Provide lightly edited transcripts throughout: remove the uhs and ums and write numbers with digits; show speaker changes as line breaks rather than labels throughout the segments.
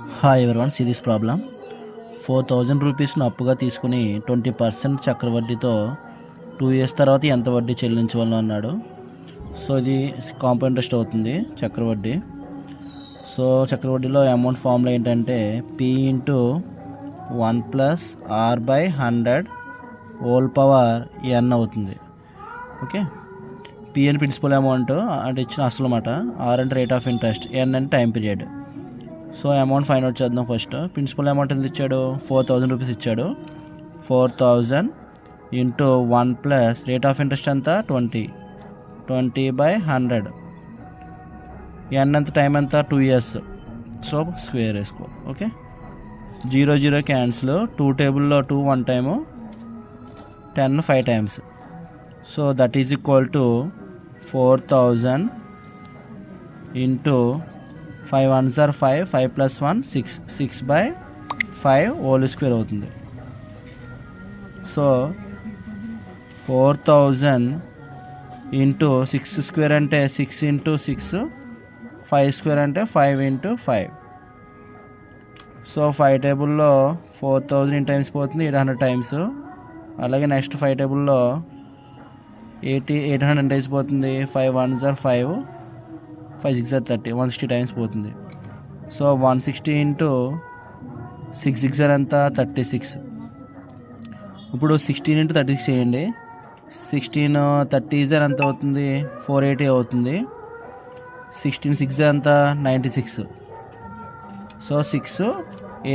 Hi everyone, see this problem. 4,000 రూపీస్ను అప్పుగా తీసుకుని 20% చక్రవడ్డీతో 2 years తర్వాత ఎంత వడ్డీ చెల్లించవలను అన్నాడు. సో ఇది కాంపౌండ్ ఇంట్రెస్ట్ అవుతుంది చక్రవడ్డీ. సో చక్రవడ్డీలో అమౌంట్ ఫార్ములా ఏంటంటే P into 1+R/100 whole power n అవుతుంది. ఓకే, P అని ప్రిన్సిపల్ అమౌంట్ అంటే ఇచ్చిన అసలు అన్నమాట, R అంటే రేట్ ఆఫ్ ఇంట్రెస్ట్, n అంటే time period. So amount find out చేద్దాం. ఫస్ట్ ప్రిన్సిపల్ అమౌంట్ ఎంత ఇచ్చాడు, 4,000 రూపీస్ ఇచ్చాడు. 4,000 into 1 plus rate of interest ఎంత 20/100, ఎన్ ఎంత, టైం ఎంత 2 years. సో స్క్వేర్ వేసుకో. ఓకే, 0 0 క్యాన్సిల్, 2 టేబుల్లో 2 1 time, 10 5 times. So that is equal to 4,000 into 5 1s are 5, 5 + 1 6, 6/5 whole square అవుతుంది. సో 4,000 ఇంటూ 6 స్క్వేర్ అంటే 6 ఇంటూ 6, 5 స్క్వేర్ అంటే 5 ఇంటూ 5. సో 5 టేబుల్లో 4,000 టైమ్స్ పోతుంది, 800 టైమ్స్. అలాగే నెక్స్ట్ 5 టేబుల్లో 800 టైమ్స్ పోతుంది. 5 1s are 5, 5 6 are 30, 160 టైమ్స్ పోతుంది. సో 160 ఇంటూ 6 6 ఎంత 36. ఇప్పుడు 16 ఇంటూ 36 చేయండి. 16 30 ఎంత అవుతుంది, 480 అవుతుంది. 16 6 ఎంత 96. సో 6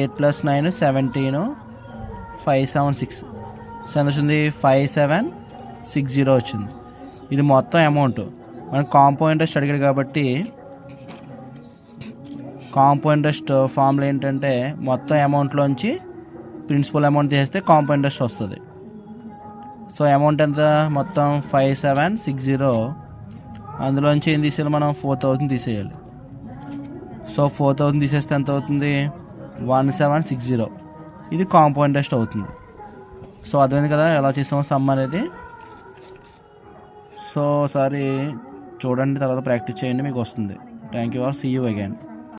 8 + 9 17, 5 7 6. సో ఎంత వచ్చింది, 5760 వచ్చింది. ఇది మొత్తం అమౌంట్. మనకు కాంపౌండ్ ఇంట్రెస్ట్ అడిగాడు కాబట్టి కాంపౌండ్ ఇంట్రెస్ట్ ఫార్ములా ఏంటంటే మొత్తం అమౌంట్లోంచి ప్రిన్సిపల్ అమౌంట్ తీసేస్తే కాంపౌండ్ ఇంట్రెస్ట్ వస్తుంది. సో అమౌంట్ ఎంత మొత్తం 5760, అందులోంచి ఏం తీసేయాలి మనం, 4,000 తీసేయాలి. సో 4,000 తీసేస్తే ఎంత అవుతుంది, 1760. ఇది కాంపౌండ్ ఇంట్రెస్ట్ అవుతుంది. సో అర్థమైంది కదా ఎలా చేసామో సమ్ అనేది. సో ఒకసారి చూడండి, తర్వాత ప్రాక్టీస్ చేయండి, మీకు వస్తుంది. Thank you all, see you again.